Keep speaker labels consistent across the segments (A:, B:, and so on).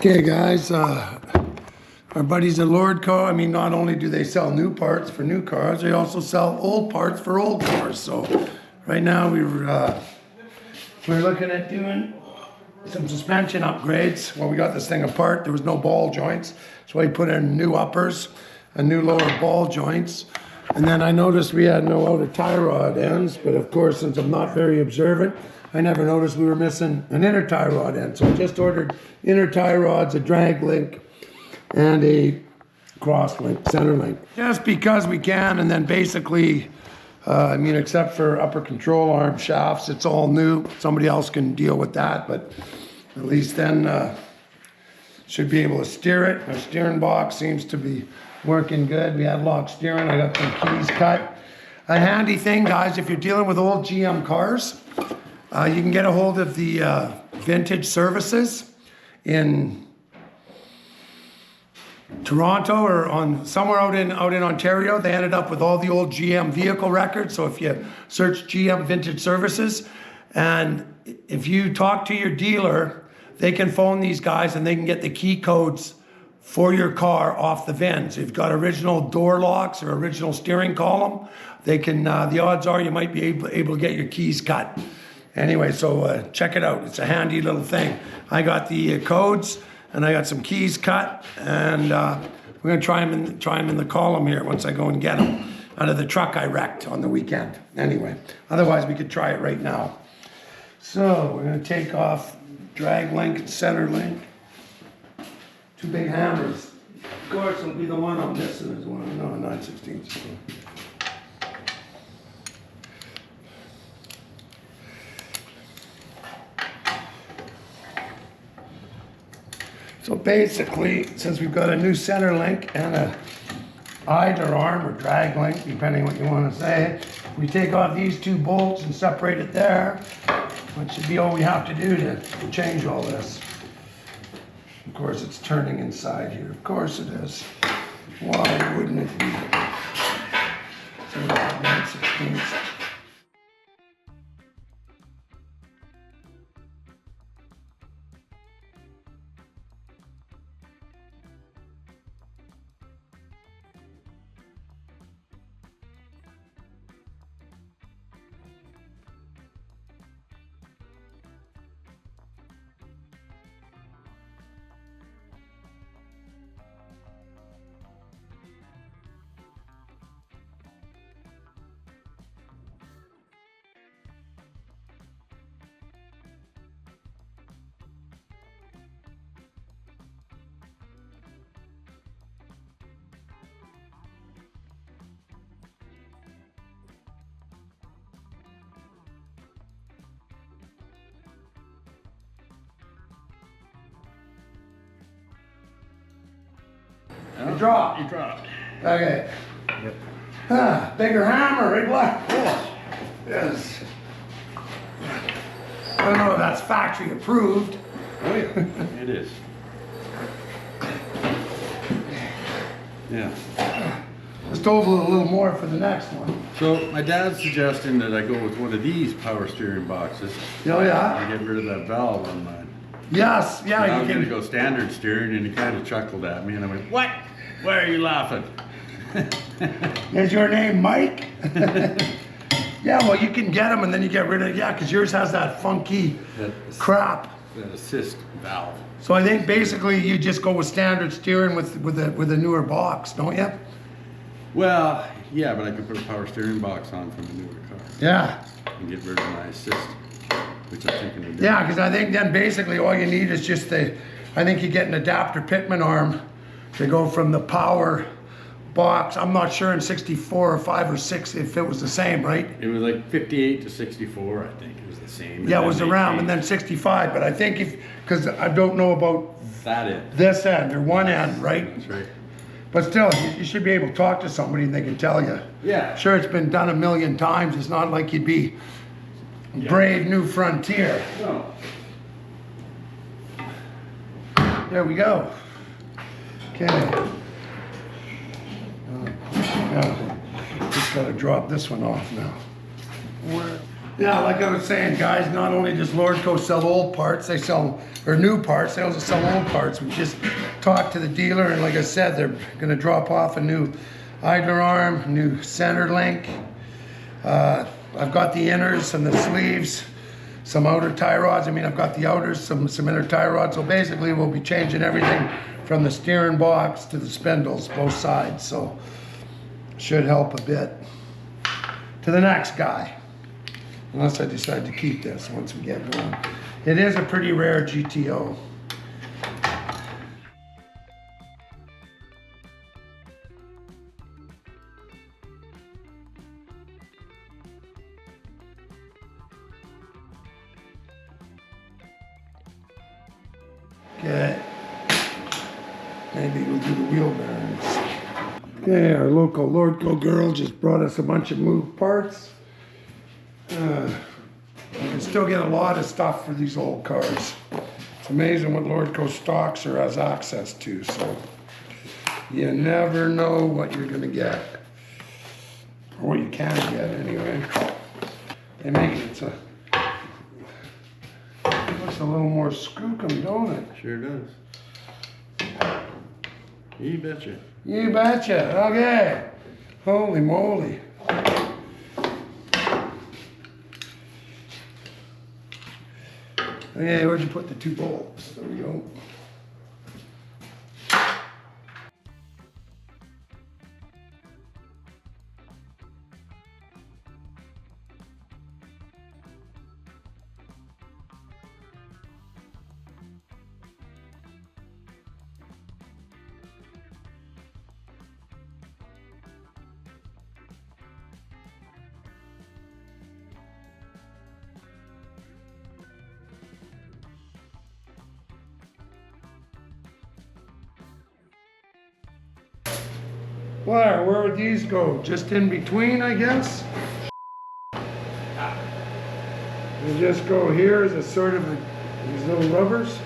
A: Okay, guys, our buddies at Lordco, I mean, not only do they sell new parts for new cars, they also sell old parts for old cars. So right now we're looking at doing some suspension upgrades. Well, we got this thing apart, there was no ball joints, so we put in new uppers and new lower ball joints. And then I noticed we had no outer tie rod ends, but of course, since I'm not very observant, I never noticed we were missing an inner tie rod end. So I just ordered inner tie rods, a drag link, and a cross link, center link. Just because we can, and then basically, I mean, except for upper control arm shafts, it's all new. Somebody else can deal with that, but at least then should be able to steer it. Our steering box seems to be working good. We had lock steering. I got some keys cut. A handy thing, guys, if you're dealing with old GM cars, you can get a hold of the vintage services in Toronto or on somewhere out in Ontario. They ended up with all the old GM vehicle records. So if you search GM vintage services, and if you talk to your dealer, they can phone these guys and they can get the key codes for your car off the VINs. If you've got original door locks or original steering column, they can. The odds are you might be able to get your keys cut. Anyway, so check it out. It's a handy little thing. I got the codes and I got some keys cut, and we're gonna try them in the column here once I go and get them out of the truck I wrecked on the weekend. Anyway, otherwise we could try it right now. So we're gonna take off drag link and center link. Two big hammers. Of course, it'll be the one I'm missing as well. No, 9/16. So basically, since we've got a new center link and a idler arm or drag link, depending what you want to say, we take off these two bolts and separate it there, which should be all we have to do to change all this. Of course, it's turning inside here. Of course it is. Why wouldn't it be? So 9/16. You dropped.
B: You dropped.
A: Okay.
B: Yep.
A: Ah, bigger hammer, right, Blair? Yes. I don't know if that's factory approved.
B: Oh yeah, it is. Yeah.
A: Just over a little more for the next one.
B: So my dad's suggesting that I go with one of these power steering boxes.
A: Oh yeah?
B: And get rid of that valve on mine.
A: Yes, yeah,
B: And I
A: you
B: was
A: can.
B: gonna go standard steering, and he kind of chuckled at me, and I went, "What? Why are you laughing?"
A: Is your name Mike? Yeah, well, you can get them and then you get rid of, yeah, because yours has that funky crap.
B: That assist valve.
A: So I think basically you just go with standard steering with a newer box, don't you?
B: Well, yeah, but I could put a power steering box on from a newer car
A: Yeah.
B: and get rid of my assist, which I'm thinking of doing.
A: Yeah, because I think then basically all you need is just I think you get an adapter pitman arm to go from the power box. I'm not sure in 64 or 5 or 6 if it was the same, right?
B: It was like 58 to 64, I think. It was the same.
A: Yeah, it was around, and then 65. But I think because I don't know about
B: that end.
A: this end or one end, right?
B: That's right.
A: But still, you should be able to talk to somebody and they can tell you.
B: Yeah.
A: Sure, it's been done a million times. It's not like you'd be brave new frontier.
B: No.
A: There we go. Okay. Yeah. Just gotta drop this one off now. Where? Yeah, like I was saying, guys, not only does Lordco sell old parts, they sell, or new parts, they also sell old parts. We just talked to the dealer, and like I said, they're gonna drop off a new idler arm, new center link. I've got the inners and the sleeves, some outer tie rods. I mean, I've got the outers, some inner tie rods. So basically, we'll be changing everything from the steering box to the spindles, both sides. So should help a bit. To the next guy. Unless I decide to keep this once we get going. It is a pretty rare GTO. Okay. Maybe we'll do the wheel bearings. Okay, our local Lordco girl just brought us a bunch of moved parts. You can still get a lot of stuff for these old cars. It's amazing what Lordco stocks or has access to, so you never know what you're gonna get. Or what you can get anyway. They make it looks a little more skookum, don't it?
B: Sure does. You betcha.
A: You betcha, okay. Holy moly. Okay, where'd you put the 2 bolts? There we go. Blair, where would these go? Just in between, I guess? They just go here as a sort of these little rubbers?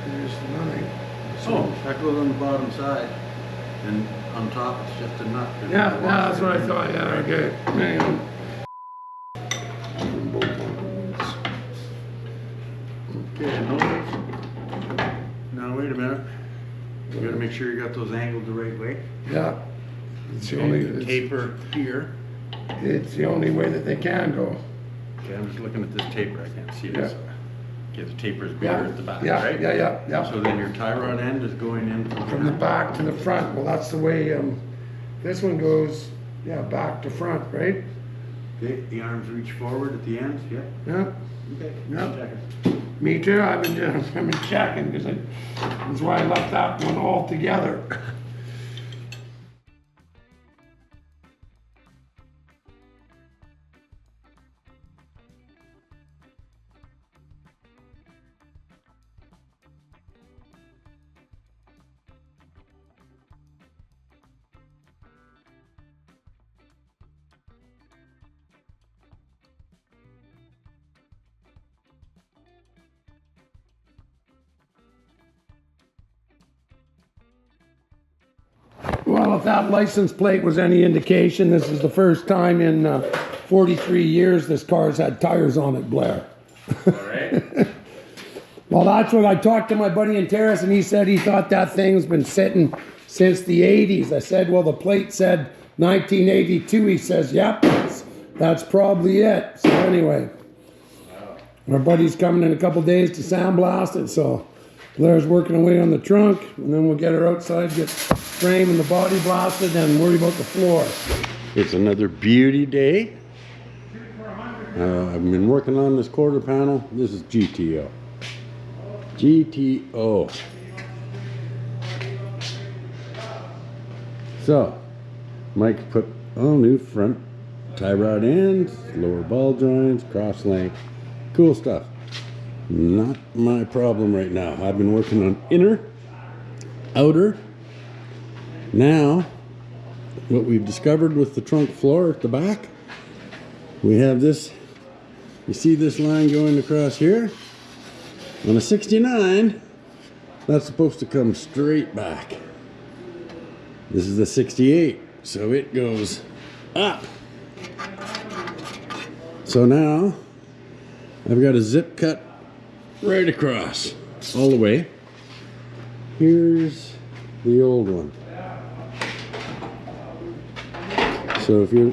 A: Here's the money.
B: Oh, that goes on the bottom side. And on top it's just a nut.
A: Yeah, that's what I thought. Yeah, okay. Man.
B: Okay, now wait a minute. You gotta make sure you got those angled the right way.
A: Yeah. It's the
B: Okay,
A: only
B: taper here.
A: It's the only way that they can go.
B: Okay, I'm just looking at this taper. I can't see this. Okay, the taper is bigger
A: Yeah.
B: at the back,
A: Yeah,
B: right?
A: yeah.
B: So then your tie rod end is going in
A: From the back to the front. Well, that's the way this one goes. Yeah, back to front, right?
B: Okay, the arms reach forward at the ends. Yeah.
A: Yeah.
B: Okay.
A: Yeah. Me too. I've been checking because that's why I left that one all together. Well, if that license plate was any indication, this is the first time in 43 years this car's had tires on it, Blair.
B: All right.
A: Well, that's what I talked to my buddy in Terrace, and he said he thought that thing's been sitting since the 80s. I said, well, the plate said 1982. He says, yep, that's probably it. So anyway, our buddy's coming in a couple days to sandblast it, so Blair's working away on the trunk, and then we'll get her outside, get frame and the body blasted, and worry about the floor.
B: It's another beauty day. I've been working on this quarter panel. This is GTO. GTO. So, Mike put all new front tie rod ends, lower ball joints, cross length. Cool stuff. Not my problem right now. I've been working on inner, outer. Now, what we've discovered with the trunk floor at the back, we have this, you see this line going across here? On a 69, that's supposed to come straight back. This is the 68, so it goes up. So now I've got a zip cut right across all the way. Here's the old one. So if you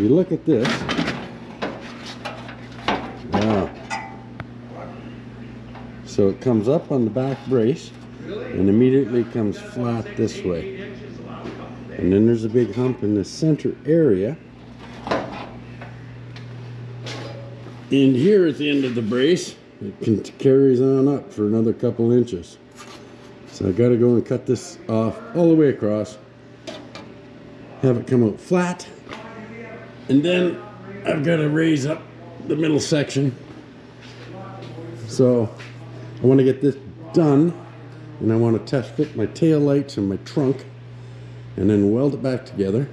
B: look at this, wow. So it comes up on the back brace and immediately comes flat this way. And then there's a big hump in the center area. And here at the end of the brace, it carries on up for another couple inches. So I've got to go and cut this off all the way across, have it come out flat, and then I've got to raise up the middle section. So I want to get this done, and I want to test fit my tail lights and my trunk, and then weld it back together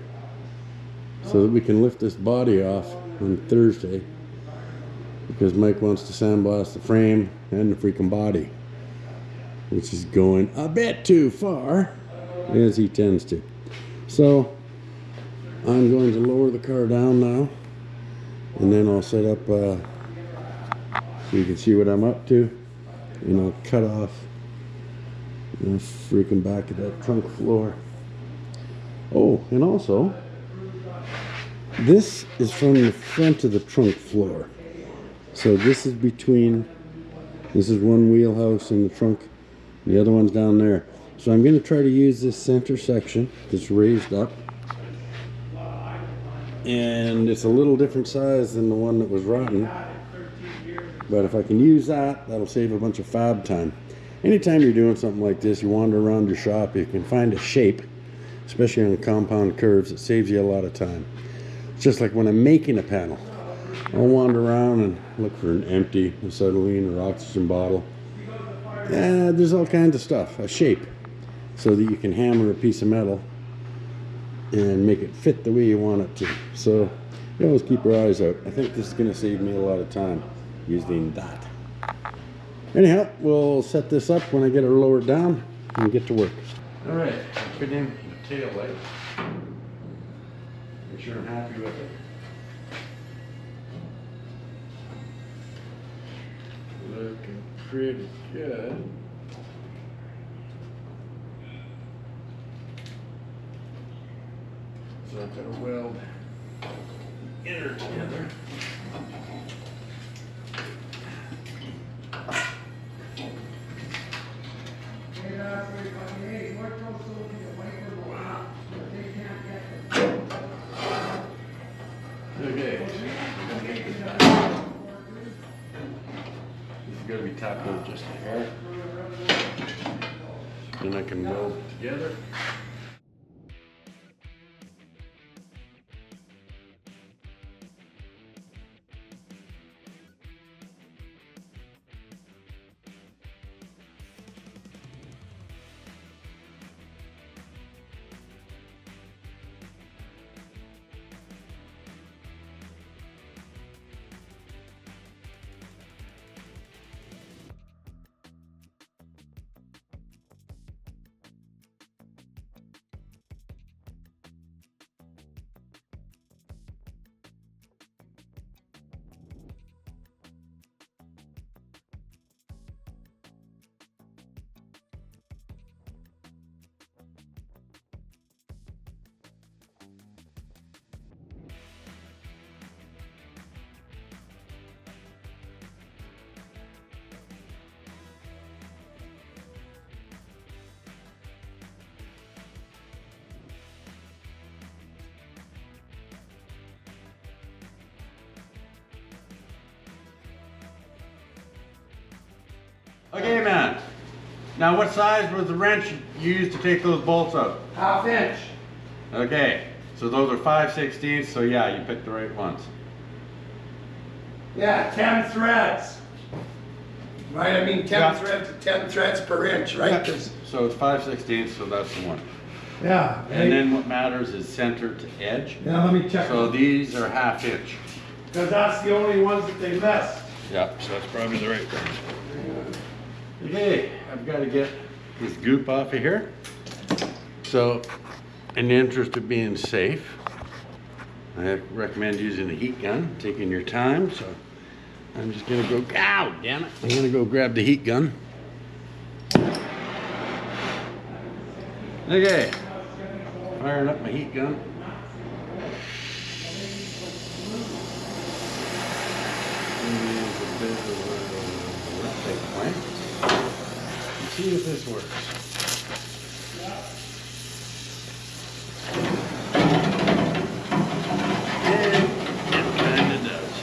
B: so that we can lift this body off on Thursday, because Mike wants to sandblast the frame and the freaking body, which is going a bit too far, as he tends to. So I'm going to lower the car down now, and then I'll set up so you can see what I'm up to, and I'll cut off the freaking back of that trunk floor. Oh, and also, this is from the front of the trunk floor. So this is this is one wheelhouse in the trunk, the other one's down there. So I'm going to try to use this center section that's raised up. And it's a little different size than the one that was rotten. But if I can use that, that'll save a bunch of fab time. Anytime you're doing something like this, you wander around your shop, you can find a shape, especially on compound curves, it saves you a lot of time. It's just like when I'm making a panel. I'll wander around and look for an empty acetylene or oxygen bottle. Yeah, there's all kinds of stuff, a shape, so that you can hammer a piece of metal and make it fit the way you want it to. So you always keep your eyes out. I think this is going to save me a lot of time using that. Anyhow, we'll set this up when I get it lowered down and get to work. All right, I put in the tail light. Make sure I'm happy with it. Looking pretty good. So I've got to weld the inner together. Okay. This is going to be tapped out just a hair. Then I can weld it together. Okay, man. Now, what size was the wrench you used to take those bolts out?
A: 1/2 inch.
B: Okay, so those are 5/16, so yeah, you picked the right ones.
A: Yeah, 10 threads. Right, I mean 10 threads per inch, right?
B: Yeah. So it's 5/16, so that's the one.
A: Yeah.
B: And then what matters is center to edge.
A: Yeah, let me check.
B: So these are 1/2 inch.
A: Because that's the only ones that they list.
B: Yeah, so that's probably the right one. Okay, I've got to get this goop off of here. So, in the interest of being safe, I recommend using a heat gun, taking your time. So I'm just gonna go, ow, damn it. I'm gonna go grab the heat gun. Okay, firing up my heat gun. See if this works. And it kind of does.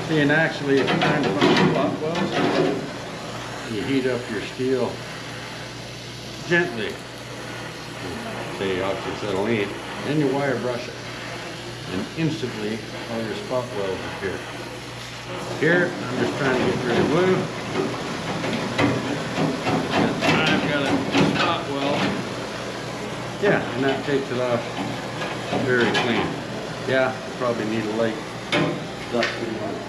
B: See, and actually, if you're trying to find spot welds, you heat up your steel gently, say oxyacetylene, then you wire brush it, and instantly all your spot welds appear. Here, I'm just trying to get rid of glue. I've got a spot weld. Yeah, and that takes it off very clean. Yeah, probably need a light dusting on the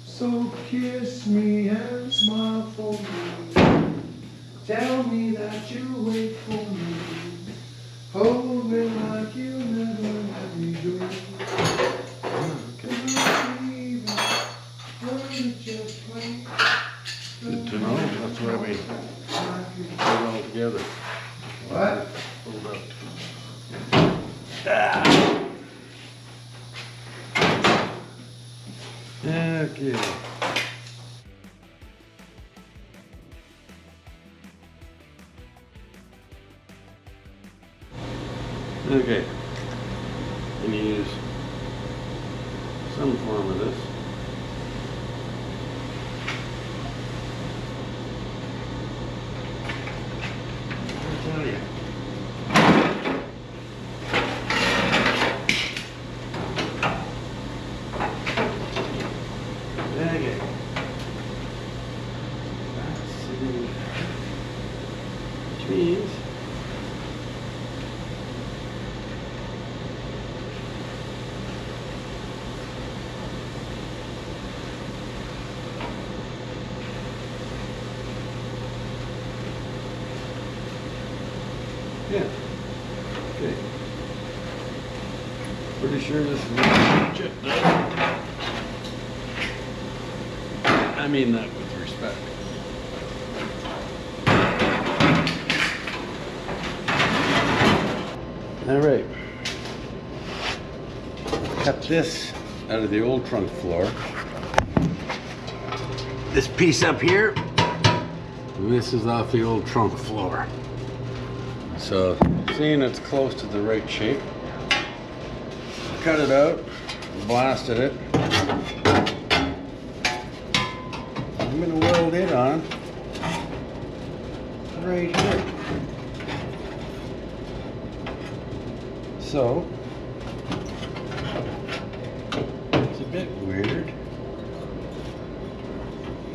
A: So kiss me and smile for me. Tell me that you wait for me. Hold me like you never let me go. Can I see that furniture play?
B: good to know. That's why we put it all together.
A: What?
B: Hold up. Ah. Okay. Okay. I'm gonna use some form of this. I'll tell you. Okay. That's sitting, which means yeah. Okay. Pretty sure this is chipped up. I mean that with respect. All right. Cut this out of the old trunk floor. This piece up here, and this is off the old trunk floor. So, seeing it's close to the right shape, cut it out, blasted it. I'm going to weld it on right here. So, it's a bit weird.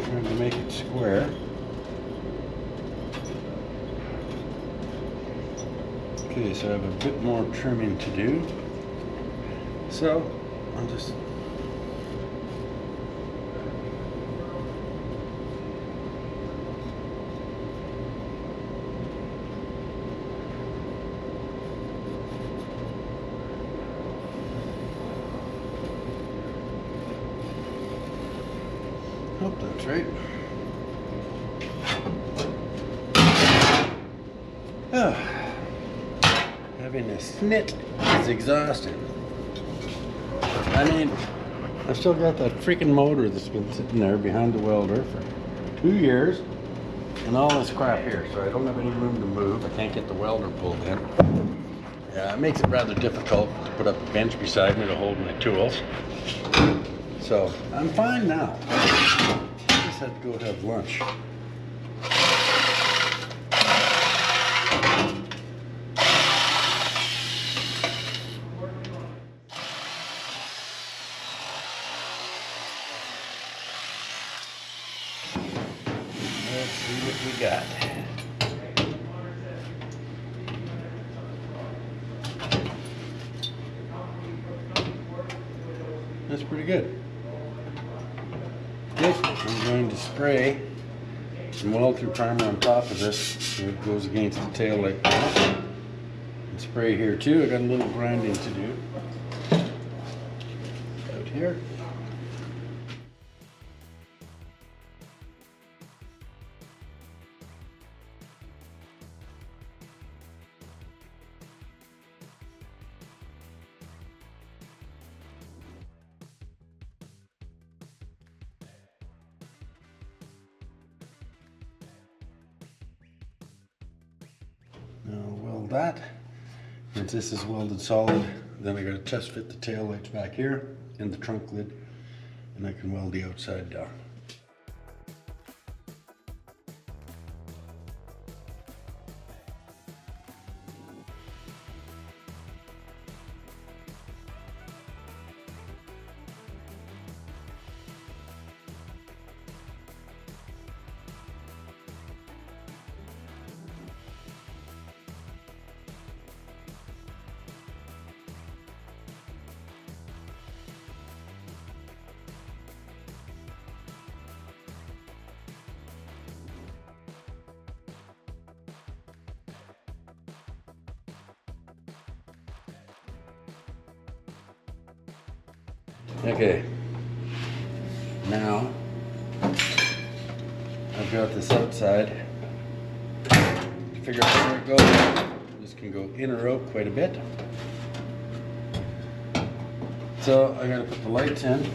B: Trying to make it square. Okay, so I have a bit more trimming to do. So, I'll just Hope that's right. Oh, having a snit is exhausting. I mean, I've still got that freaking motor that's been sitting there behind the welder for 2 years and all this crap here, so I don't have any room to move. I can't get the welder pulled in. Yeah, it makes it rather difficult to put up a bench beside me to hold my tools. So I'm fine now. I just had to go have lunch. Let's see what we got. That's pretty good. Next, I'm going to spray some weld-through primer on top of this so it goes against the tail like that. And spray here too. I got a little grinding to do out here. Now weld that. Once this is welded solid, then I got to test fit the tail lights back here and the trunk lid, and I can weld the outside down. Okay, now I've got this outside. To figure out where it goes, this can go in or out quite a bit. So I gotta put the lights in.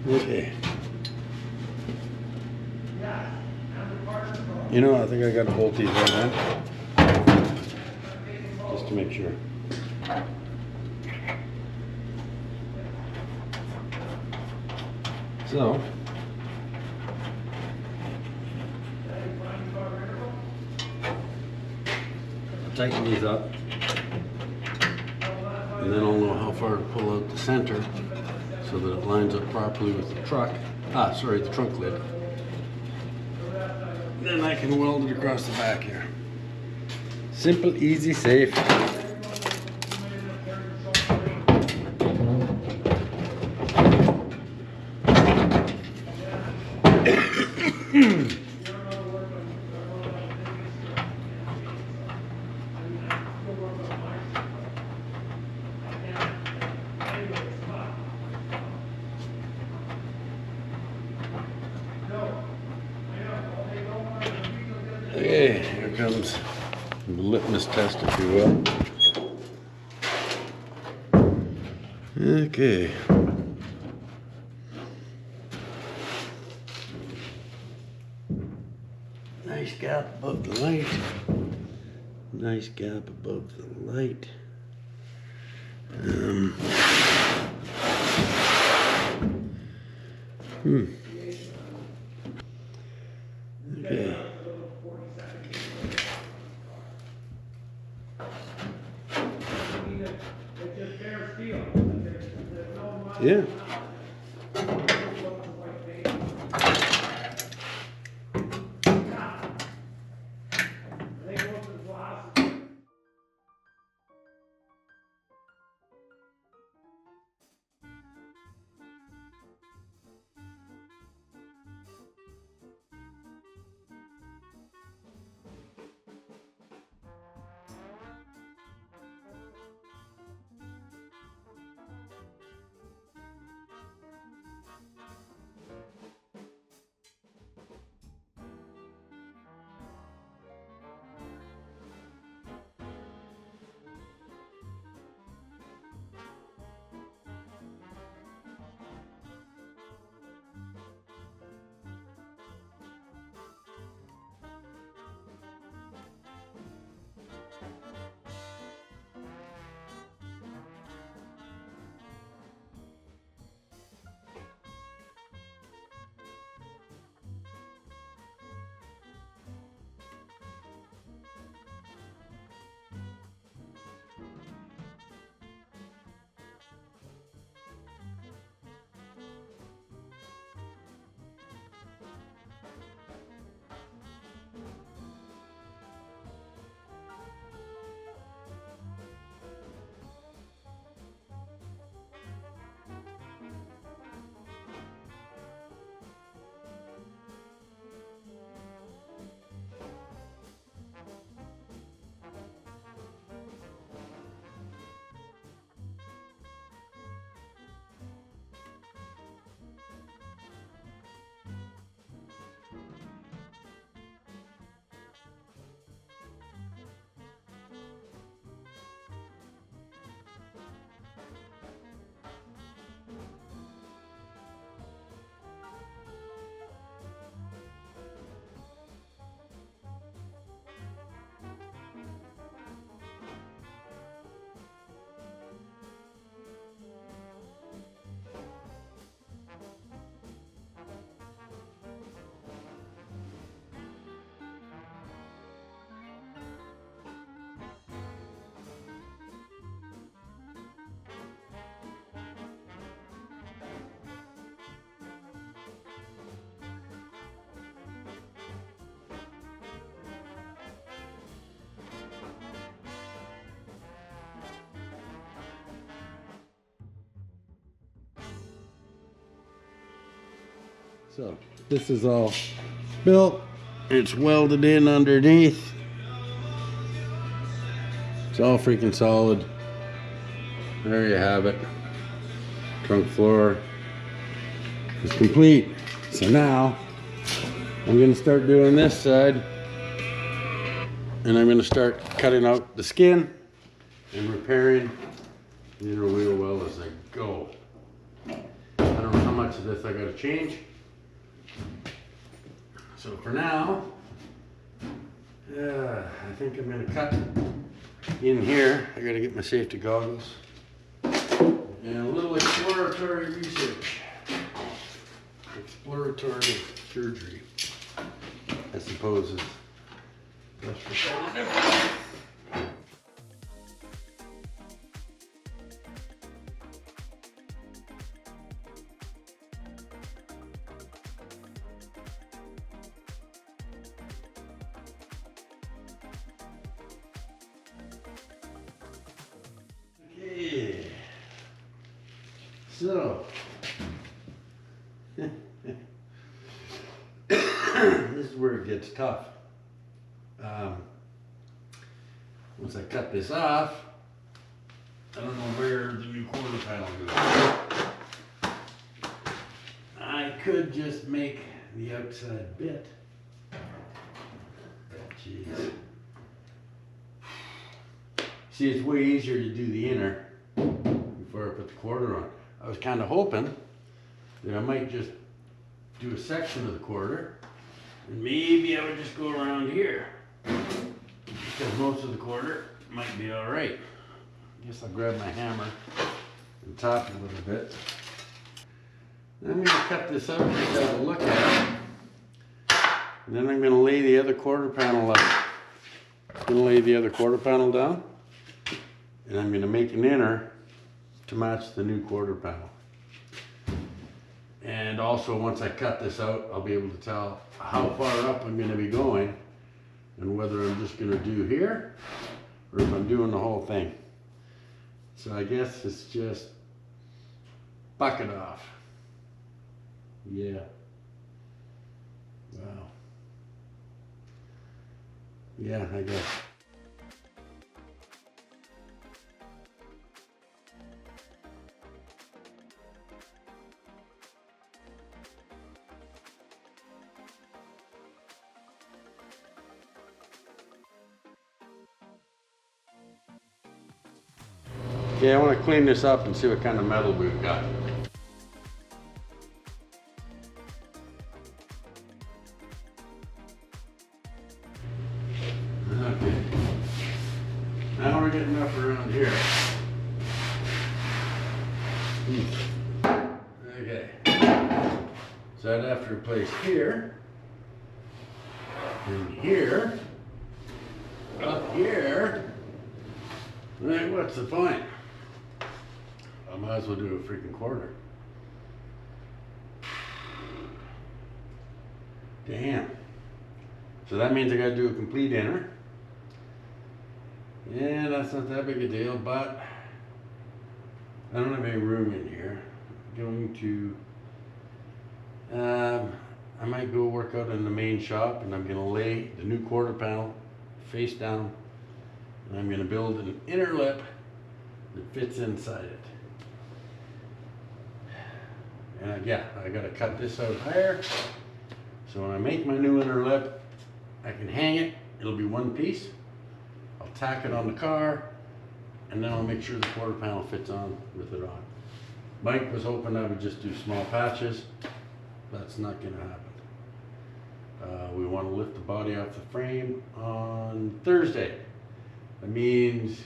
B: Okay. You know, I think I got to bolt these right in, just to make sure. So, I'll tighten these up, and then I'll know how far to pull out the center so that it lines up properly with the truck. The trunk lid. Then I can weld it across the back here. Simple, easy, safe. Okay, here comes the litmus test, if you will. Okay. Nice gap above the light. Nice gap above the light. Okay. Yeah. So this is all built. It's welded in underneath. It's all freaking solid. There you have it. Trunk floor is complete. So now I'm going to start doing this side, and I'm going to start cutting out the skin and repairing the inner wheel well as I go. I don't know how much of this I got to change. So for now, I think I'm going to cut in here. I got to get my safety goggles and a little exploratory research. Exploratory surgery, I suppose, is best for something different. Okay, so this is where it gets tough. Once I cut this off, I don't know where the new quarter panel goes. I could just make the outside bit. Jeez. See, it's way easier to do the inner before I put the quarter on. I was kind of hoping that I might just do a section of the quarter, and maybe I would just go around here, because most of the quarter might be all right. I guess I'll grab my hammer and top it a little bit. Then I'm going to cut this out just to have a look at it, and then I'm going to lay the other quarter panel up. I'm going to lay the other quarter panel down, and I'm going to make an inner to match the new quarter panel. And also, once I cut this out, I'll be able to tell how far up I'm going to be going and whether I'm just going to do here or if I'm doing the whole thing. So I guess it's just bucket off. Yeah. Wow. Yeah, I guess. Okay, I want to clean this up and see what kind of metal we've got. Okay. Now we're getting up around here. Okay. So I'd have to replace here, and here, up here. Like, what's the point? I might as well do a freaking quarter. Damn. So that means I gotta do a complete inner. Yeah, that's not that big a deal, but I don't have any room in here. I'm going to, I might go work out in the main shop, and I'm gonna lay the new quarter panel face down, and I'm gonna build an inner lip that fits inside it. And yeah, I gotta cut this out higher. So when I make my new inner lip, I can hang it. It'll be one piece. I'll tack it on the car, and then I'll make sure the quarter panel fits on with it on. Mike was hoping I would just do small patches. That's not gonna happen. We want to lift the body off the frame on Thursday. That means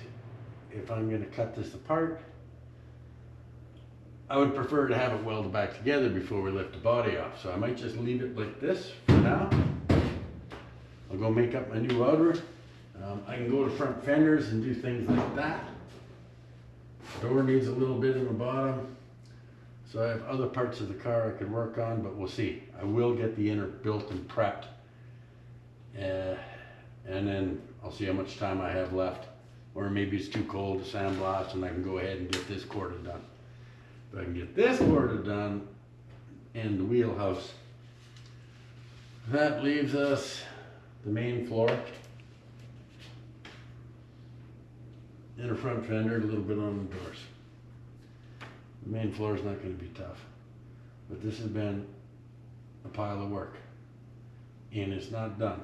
B: if I'm gonna cut this apart, I would prefer to have it welded back together before we lift the body off. So I might just leave it like this for now. I'll go make up my new outer. I can go to front fenders and do things like that. Door needs a little bit in the bottom. So I have other parts of the car I could work on, but we'll see. I will get the inner built and prepped. And then I'll see how much time I have left. Or maybe it's too cold to sandblast and I can go ahead and get this quarter done. If I can get this quarter done and the wheelhouse That leaves us the main floor. Inner front fender, a little bit on the doors. The main floor is not going to be tough, but this has been a pile of work, and it's not done.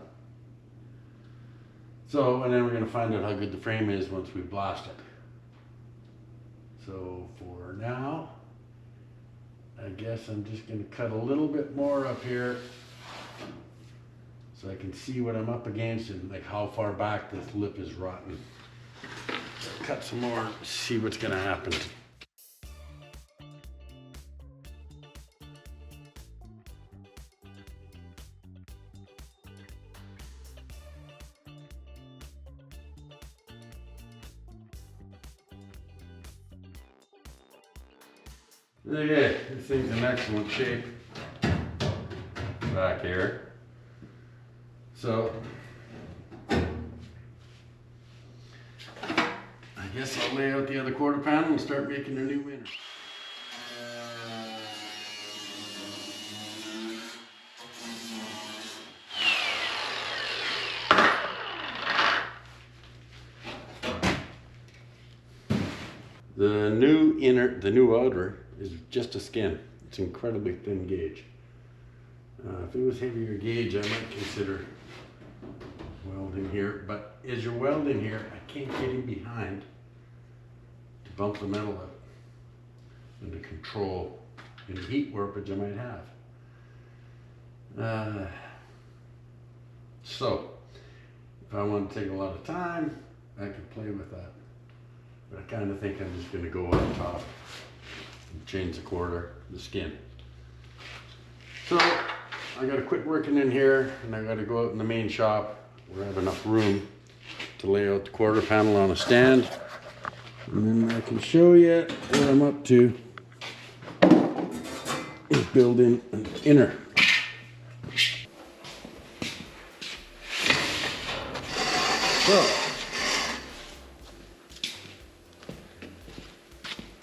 B: So, and then we're going to find out how good the frame is once we blast it. So for now, I guess I'm just going to cut a little bit more up here so I can see what I'm up against and like how far back this lip is rotten. Cut some more, see what's going to happen. Okay, this thing's in excellent shape back here. So, I guess I'll lay out the other quarter panel and start making a new inner. The new outer is just a skin. It's incredibly thin gauge. If it was heavier gauge, I might consider welding here, but as you're welding here, I can't get in behind to bump the metal up and to control any heat warpage I might have. So, if I want to take a lot of time, I could play with that. But I kind of think I'm just going to go on top and change the skin. So I got to quit working in here and I got to go out in the main shop where I have enough room to lay out the quarter panel on a stand. And then I can show you what I'm up to is building an inner. So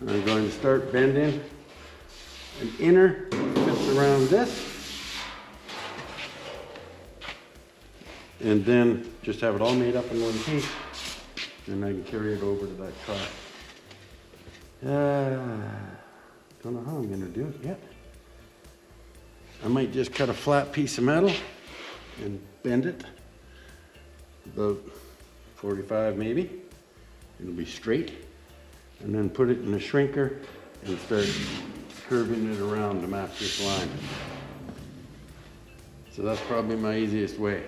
B: I'm going to start bending an inner that fits around this, and then just have it all made up in one piece, and I can carry it over to that car. Don't know how I'm going to do it yet. I might just cut a flat piece of metal and bend it about 45 maybe. It'll be straight. And then put it in a shrinker and start curving it around to match this line. So that's probably my easiest way.